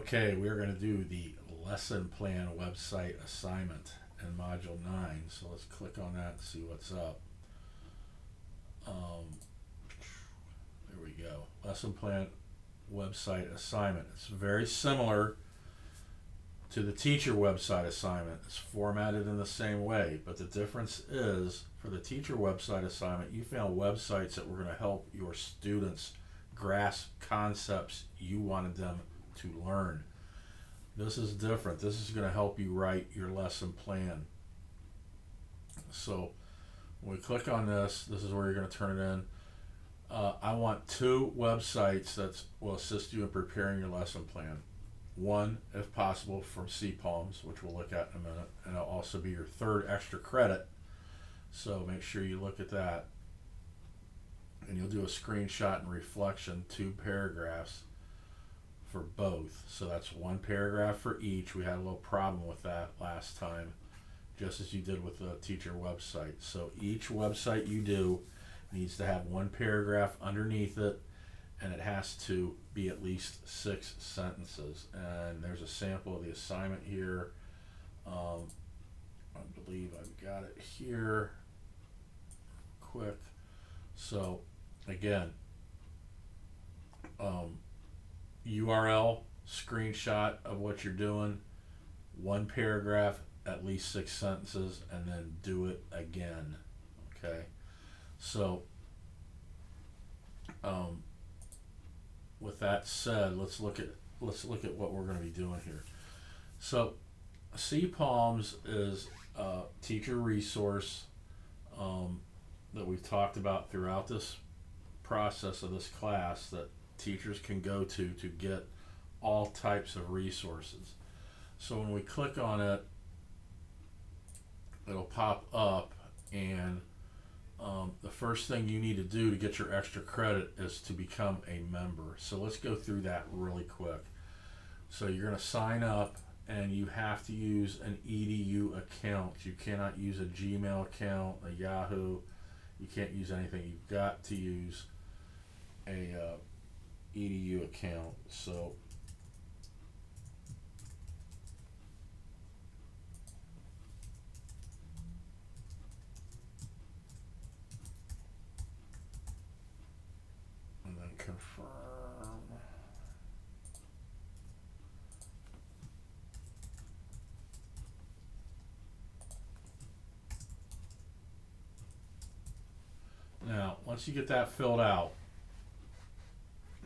Okay, we're going to do the lesson plan website assignment in Module 9. So let's click on that and see what's up. There we go. Lesson plan website assignment. It's very similar to the teacher website assignment. It's formatted in the same way, but the difference is for the teacher website assignment, you found websites that were going to help your students grasp concepts you wanted them to learn. This is different. This is going to help you write your lesson plan. So when we click on this, this is where you're going to turn it in. I want two websites that will assist you in preparing your lesson plan. One, if possible, from CPALMS, which we'll look at in a minute, and it'll also be your third extra credit. So make sure you look at that. And you'll do a screenshot and reflection, 2 paragraphs for both. So that's 1 paragraph for each. We had a little problem with that last time, just as you did with the teacher website. So each website you do needs to have 1 paragraph underneath it, and it has to be at least 6 sentences. And there's a sample of the assignment here. I believe I've got it here. Quick. So again, URL, screenshot of what you're doing, 1 paragraph, at least 6 sentences, and then do it again. Okay, so with that said, let's look at what we're going to be doing here. So CPALMS is a teacher resource that we've talked about throughout this process of this class that teachers can go to get all types of resources. So when we click on it, it'll pop up, and the first thing you need to do to get your extra credit is to become a member. So let's go through that really quick. So you're going to sign up, and you have to use an EDU account. You cannot use a Gmail account, a Yahoo. You can't use anything. You've got to use a EDU account. So and then confirm. Now, once you get that filled out,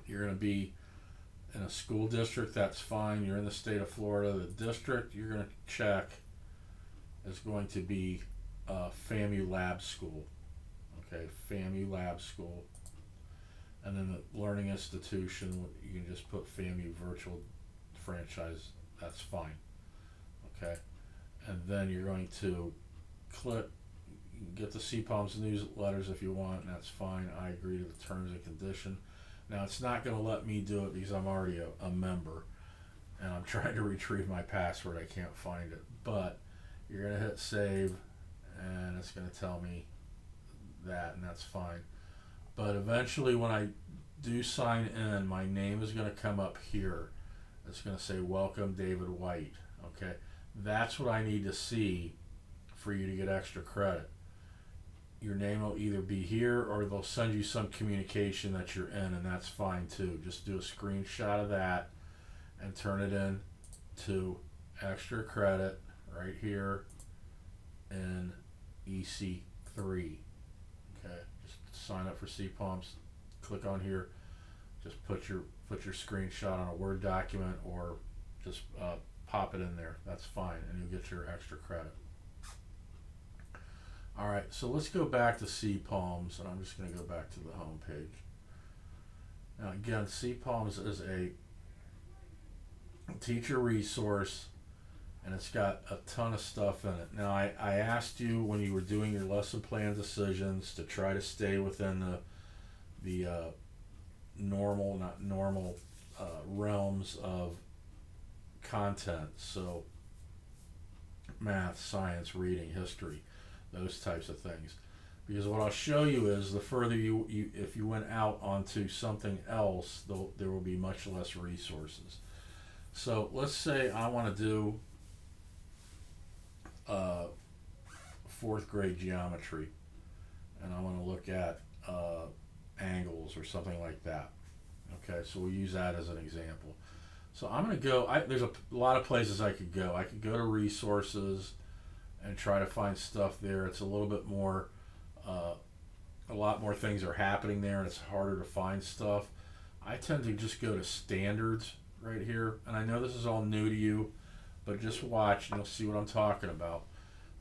you're going to be in a school district, that's fine. You're in the state of Florida. The district you're going to check is going to be FAMU Lab School. Okay, FAMU Lab School. And then the learning institution, you can just put FAMU Virtual Franchise, that's fine. Okay, and then you're going to click, you can get the CPALMS newsletters if you want, and that's fine. I agree to the terms and condition. Now it's not going to let me do it because I'm already a member, and I'm trying to retrieve my password. I can't find it, but you're going to hit save, and it's going to tell me that, and that's fine. But eventually when I do sign in, my name is going to come up here. It's going to say welcome David White. Okay, that's what I need to see for you to get extra credit. Your name will either be here or they'll send you some communication that you're in, and that's fine too. Just do a screenshot of that and turn it in to extra credit right here in EC3. Okay, just sign up for CPALMS, click on here, just put your screenshot on a Word document, or just pop it in there. That's fine, and you'll get your extra credit. All right, so let's go back to CPALMS, and I'm just going to go back to the home page. Now again, CPALMS is a teacher resource, and it's got a ton of stuff in it. Now I asked you when you were doing your lesson plan decisions to try to stay within the normal, not normal realms of content. So math, science, reading, history, those types of things. Because what I'll show you is the further you if you went out onto something else, there will be much less resources. So let's say I want to do uh, fourth grade geometry, and I want to look at angles or something like that. Okay, so we'll use that as an example. So I'm going to go, there's a lot of places I could go. I could go to resources and try to find stuff there. It's a little bit more, uh, a lot more things are happening there, and it's harder to find stuff. I tend to just go to standards right here, and I know this is all new to you, but just watch and you'll see what I'm talking about.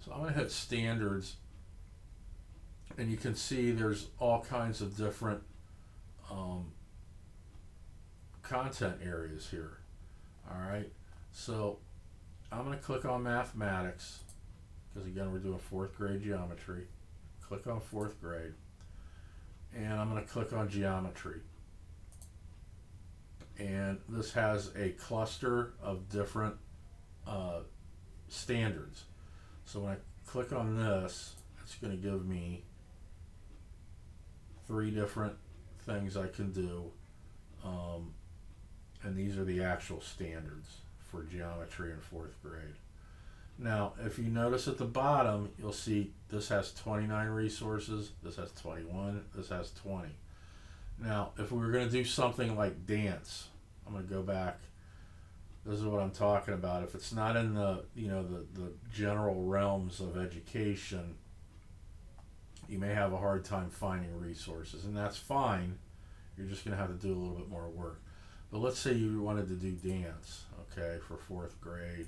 So I'm going to hit standards, and you can see there's all kinds of different um, content areas here. All right, so I'm going to click on mathematics because again we're doing fourth grade geometry. Click on fourth grade, and I'm going to click on geometry. And this has a cluster of different standards. So when I click on this, it's going to give me 3 different things I can do. And these are the actual standards for geometry in fourth grade. Now, if you notice at the bottom, you'll see this has 29 resources, this has 21, this has 20. Now, if we were going to do something like dance, I'm going to go back. This is what I'm talking about. If it's not in the, the general realms of education, you may have a hard time finding resources, and that's fine. You're just going to have to do a little bit more work. But let's say you wanted to do dance, okay, for fourth grade,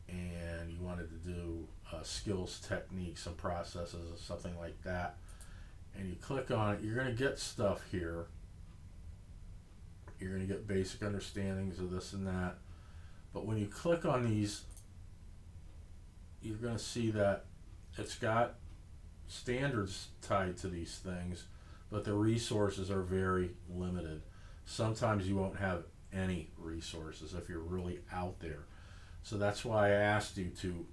and you wanted to do skills, techniques, and processes, or something like that, and you click on it, you're going to get stuff here. You're going to get basic understandings of this and that. But when you click on these, you're going to see that it's got standards tied to these things, but the resources are very limited. Sometimes you won't have any resources if you're really out there. So that's why I asked you to,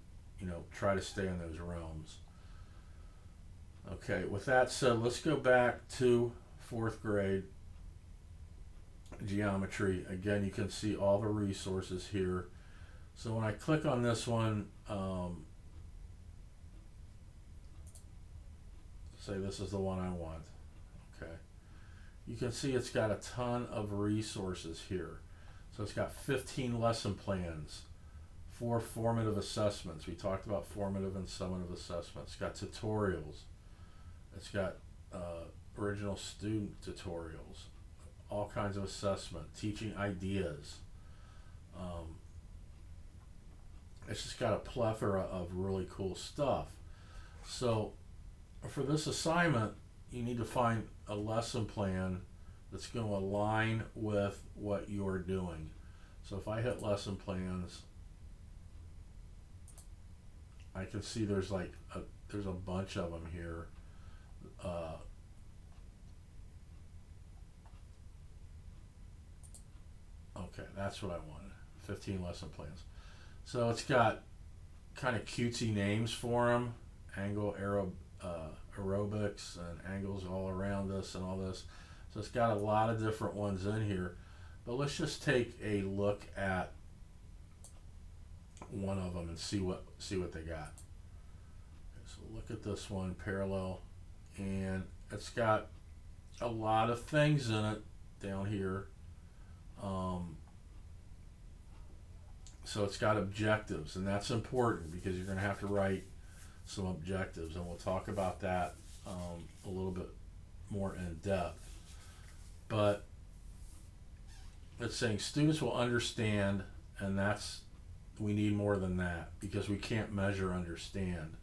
try to stay in those realms. Okay, with that said, let's go back to fourth grade geometry. Again, you can see all the resources here. So when I click on this one, say this is the one I want. Okay. You can see it's got a ton of resources here. So it's got 15 lesson plans, 4 formative assessments. We talked about formative and summative assessments. It's got tutorials. It's got original student tutorials, all kinds of assessment, teaching ideas. It's just got a plethora of really cool stuff. So for this assignment, you need to find a lesson plan that's going to align with what you're doing. So if I hit lesson plans, I can see there's there's a bunch of them here. Okay, that's what I wanted. 15 lesson plans. So it's got kind of cutesy names for them. Aerobics and angles all around this and all this. So it's got a lot of different ones in here. But let's just take a look at one of them and see what they got. Okay, so look at this one, parallel, and it's got a lot of things in it down here. So it's got objectives, and that's important because you're going to have to write some objectives, and we'll talk about that a little bit more in depth. But it's saying students will understand, and we need more than that because we can't measure understand.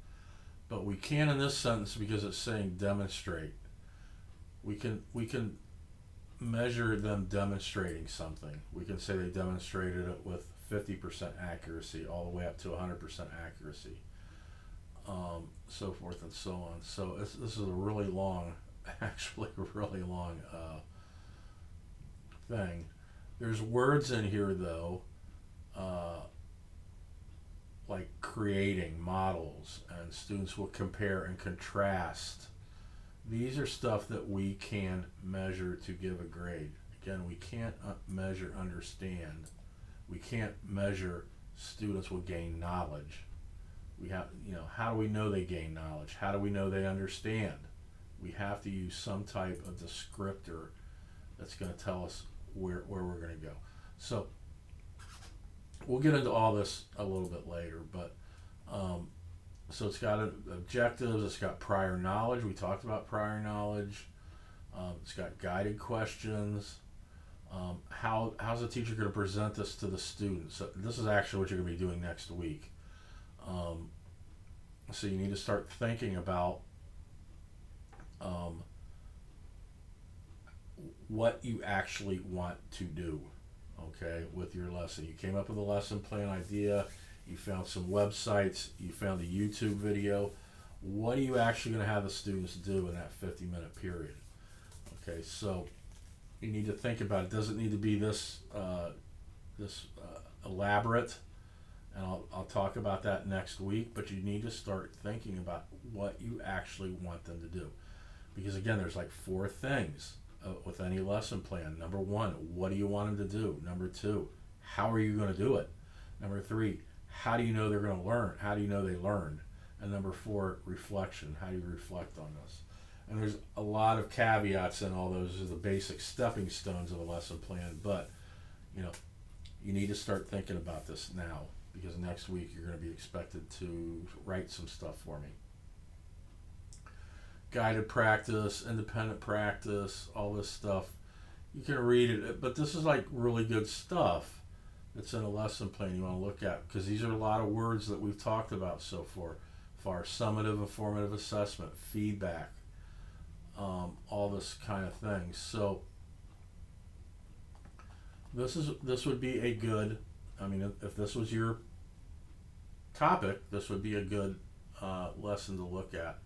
But we can in this sentence because it's saying demonstrate. We can measure them demonstrating something. We can say they demonstrated it with 50% accuracy all the way up to 100% accuracy, so forth and so on. So this is a really long, actually really long thing. There's words in here though, like creating models, and students will compare and contrast. These are stuff that we can measure to give a grade. Again, we can't measure understand, We can't measure students will gain knowledge. We have, how do we know they gain knowledge? How do we know they understand? We have to use some type of descriptor that's going to tell us where we're going to go. So we'll get into all this a little bit later, but so it's got objectives, it's got prior knowledge. We talked about prior knowledge. It's got guided questions. How's the teacher going to present this to the students? So this is actually what you're going to be doing next week. So you need to start thinking about what you actually want to do, okay, with your lesson. You came up with a lesson plan idea, you found some websites, you found a YouTube video. What are you actually going to have the students do in that 50-minute period? Okay, so you need to think about it. It doesn't need to be this elaborate, and I'll talk about that next week, but you need to start thinking about what you actually want them to do. Because again, there's like 4 things with any lesson plan. Number 1, what do you want them to do? Number 2, how are you going to do it? Number 3, how do you know they're going to learn? How do you know they learned? And number 4, reflection. How do you reflect on this? And there's a lot of caveats in all those. Are the basic stepping stones of a lesson plan, but you need to start thinking about this now, because next week you're going to be expected to write some stuff for me. Guided practice, independent practice, all this stuff. You can read it, but this is like really good stuff that's in a lesson plan you want to look at, because these are a lot of words that we've talked about so far. Summative, informative assessment, feedback, all this kind of thing. So this would be a good, if this was your topic, this would be a good lesson to look at.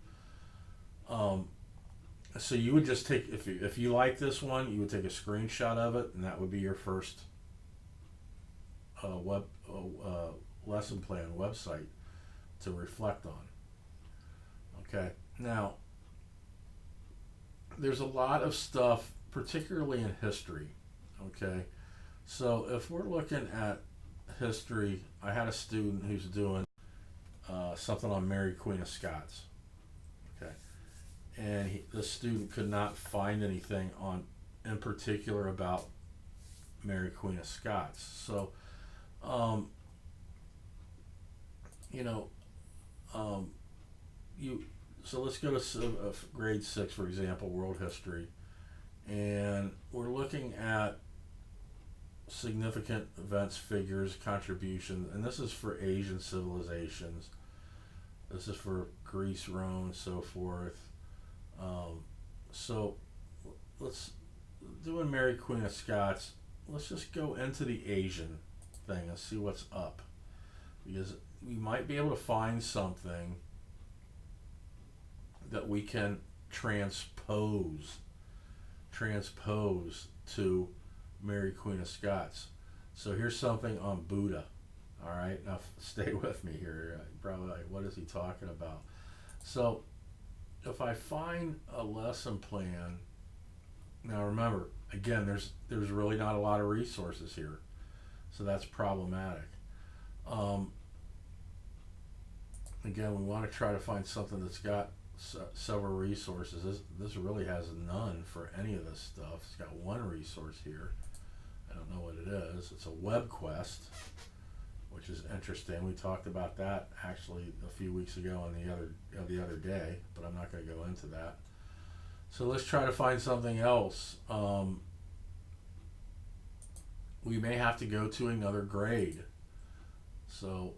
So you would just take, if you like this one, you would take a screenshot of it, and that would be your first lesson plan website to reflect on. Okay, now there's a lot of stuff, particularly in history. Okay, so if we're looking at history, I had a student who's doing something on Mary Queen of Scots. Okay, and the student could not find anything in particular about Mary Queen of Scots. So so let's go to grade 6, for example, world history, and we're looking at significant events, figures, contributions, and this is for Asian civilizations. This is for Greece, Rome, and so forth. So let's do a Mary Queen of Scots. Let's just go into the Asian thing and see what's up, because we might be able to find something that we can transpose to Mary Queen of Scots. So here's something on Buddha. All right, now stay with me here. You're probably like, what is he talking about? So if I find a lesson plan, now remember, again, there's really not a lot of resources here, so that's problematic. Again, we want to try to find something that's got several resources. This really has none for any of this stuff. It's got one resource here. I don't know what it is. It's a web quest, which is interesting. We talked about that actually a few weeks ago on the other day, but I'm not going to go into that. So let's try to find something else. We may have to go to another grade. So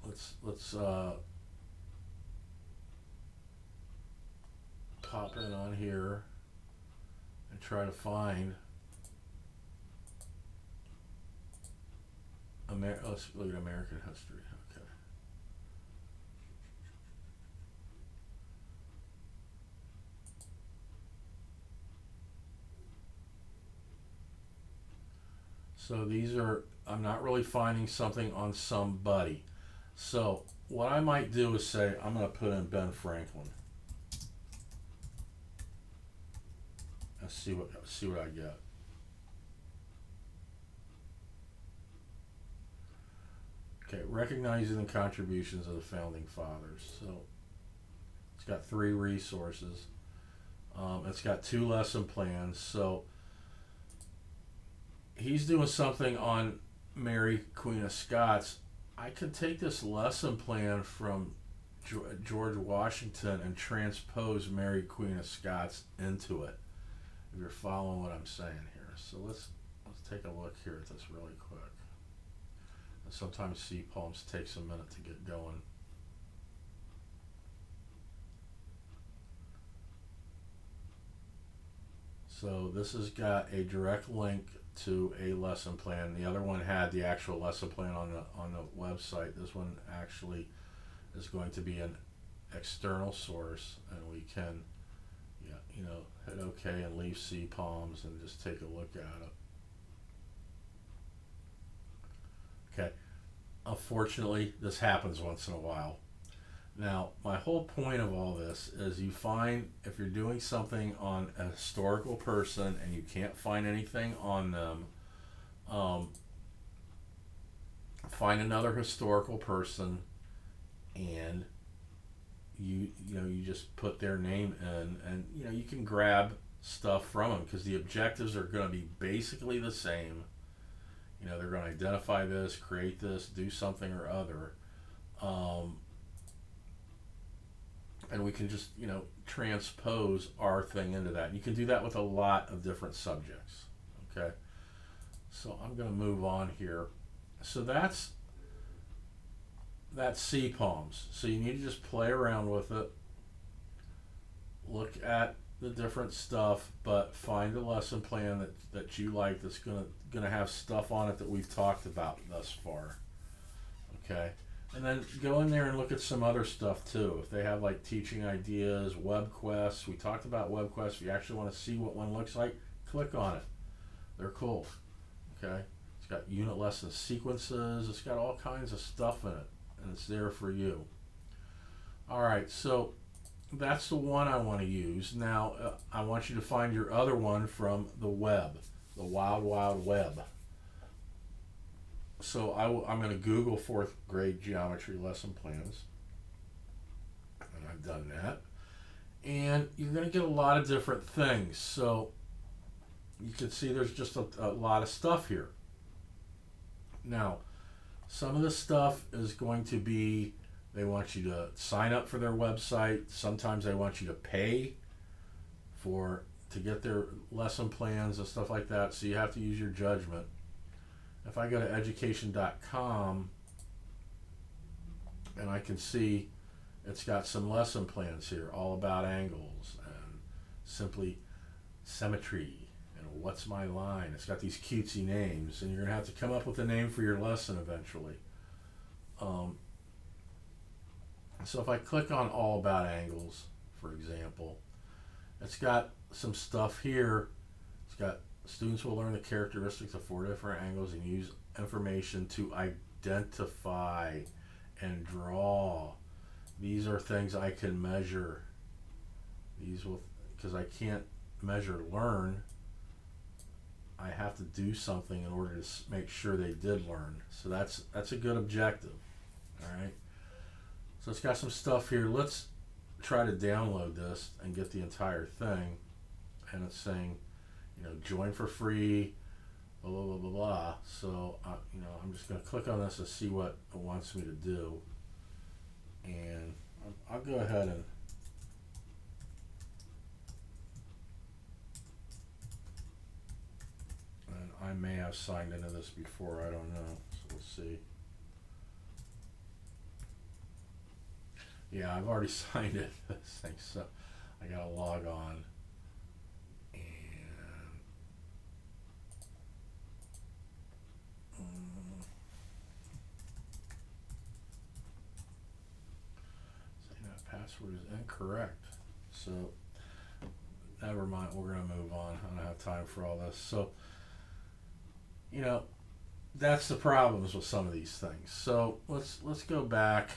let's pop in on here and try to find let's look at American history. Okay. So these are, I'm not really finding something on somebody. So what I might do is say, I'm going to put in Ben Franklin. Let's see what I get. recognizing the contributions of the founding fathers. So it's got 3 resources. It's got 2 lesson plans. So he's doing something on Mary, Queen of Scots. I could take this lesson plan from George Washington and transpose Mary, Queen of Scots into it. If you're following what I'm saying here, so let's take a look here at this really quick. And sometimes CPalms takes a minute to get going. So this has got a direct link to a lesson plan. The other one had the actual lesson plan on the website. This one actually is going to be an external source, and we can, hit OK and leave CPalms and just take a look at it. Okay. Unfortunately, this happens once in a while. Now, my whole point of all this is you find, if you're doing something on a historical person and you can't find anything on them, find another historical person and you just put their name in, and you can grab stuff from them because the objectives are going to be basically the same. They're going to identify this, create this, do something or other. And we can just, transpose our thing into that. You can do that with a lot of different subjects. Okay. So I'm going to move on here. So that's CPalms. So you need to just play around with it. Look at the different stuff, but find a lesson plan that you like that's gonna have stuff on it that we've talked about thus far. Okay. And then go in there and look at some other stuff too. If they have like teaching ideas, web quests. We talked about web quests. If you actually want to see what one looks like, click on it. They're cool. Okay. It's got unit lesson sequences. It's got all kinds of stuff in it, and it's there for you. All right. So that's the one I want to use. Now, I want you to find your other one from the web, the Wild Wild Web. So I'm going to Google 4th grade geometry lesson plans. And I've done that. And you're going to get a lot of different things. So you can see there's just a lot of stuff here. Now, some of the stuff is going to be, they want you to sign up for their website. Sometimes they want you to pay to get their lesson plans and stuff like that. So you have to use your judgment. If I go to education.com and I can see it's got some lesson plans here, all about angles and simply symmetry and what's my line. It's got these cutesy names, and you're going to have to come up with a name for your lesson eventually. So if I click on all about angles, for example, it's got some stuff here. It's got students will learn the characteristics of 4 different angles and use information to identify and draw. These are things I can measure. These will, because I can't measure learn, I have to do something in order to make sure they did learn. So that's a good objective. All right. So it's got some stuff here. Let's try to download this and get the entire thing. And it's saying, join for free, blah, blah, blah, blah, blah. So, I'm just going to click on this and see what it wants me to do. And I'll go ahead and I may have signed into this before, I don't know. So we'll see. Yeah, I've already signed in this thing, so I got to log on. Password is incorrect. So never mind, we're going to move on. I don't have time for all this. So, that's the problems with some of these things. So let's go back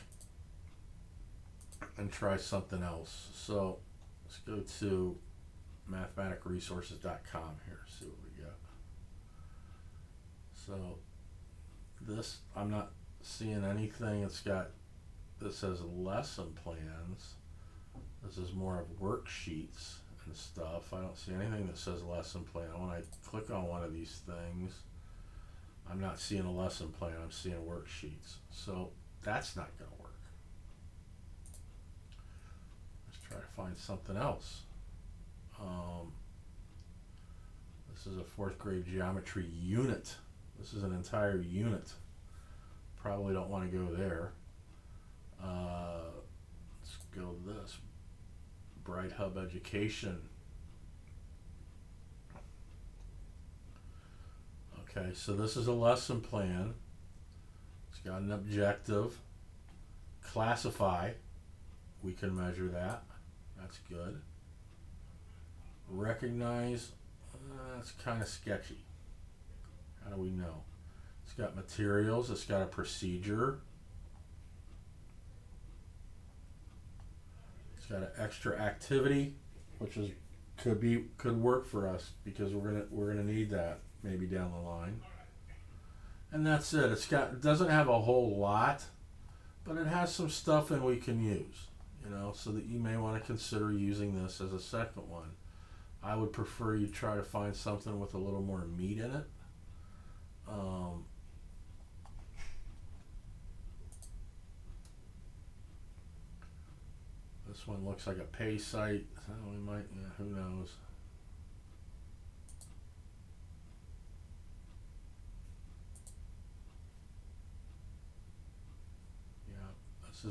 and try something else. So let's go to mathematicresources.com here, see what we got. So this, I'm not seeing anything that says lesson plans. This is more of worksheets and stuff. I don't see anything that says lesson plan. When I click on one of these things, I'm not seeing a lesson plan, I'm seeing worksheets. So that's not going to work. Let's try to find something else. This is a fourth grade geometry unit. This is an entire unit. Probably don't want to go there. Let's go to this. Bright Hub Education. Okay, so this is a lesson plan. It's got an objective. Classify. We can measure that. That's good. Recognize. That's kind of sketchy. How do we know? It's got materials. It's got a procedure. It's got an extra activity, which is could work for us because we're gonna need that maybe down the line. And that's it. It doesn't have a whole lot, but it has some stuff in we can use. So that you may want to consider using this as a second one. I would prefer you try to find something with a little more meat in it. This one looks like a pay site. So we might, who knows? Yeah,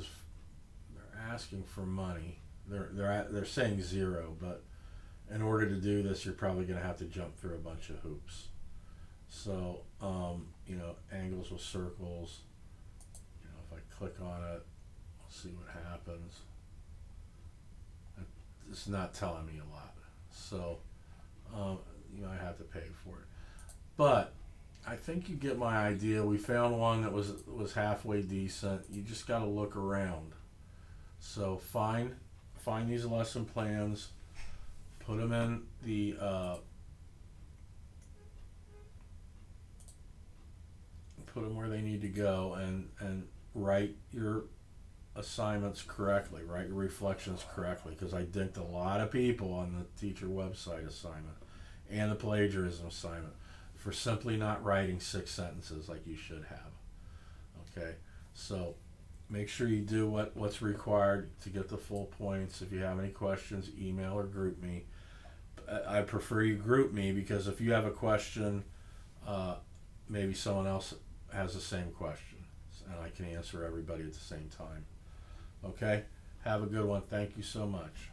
they're asking for money. They're saying zero, but in order to do this, you're probably going to have to jump through a bunch of hoops. So, angles with circles. If I click on it, I'll see what happens. It's not telling me a lot. So, I have to pay for it. But I think you get my idea. We found one that was halfway decent. You just got to look around. So find these lesson plans. Put them in the put them where they need to go, and write your assignments correctly. Write your reflections correctly, because I dinked a lot of people on the teacher website assignment and the plagiarism assignment for simply not writing 6 sentences like you should have. Okay, so make sure you do what's required to get the full points. If you have any questions, email or group me. I prefer you group me, because if you have a question, maybe someone else has the same question, and I can answer everybody at the same time. Okay? Have a good one. Thank you so much.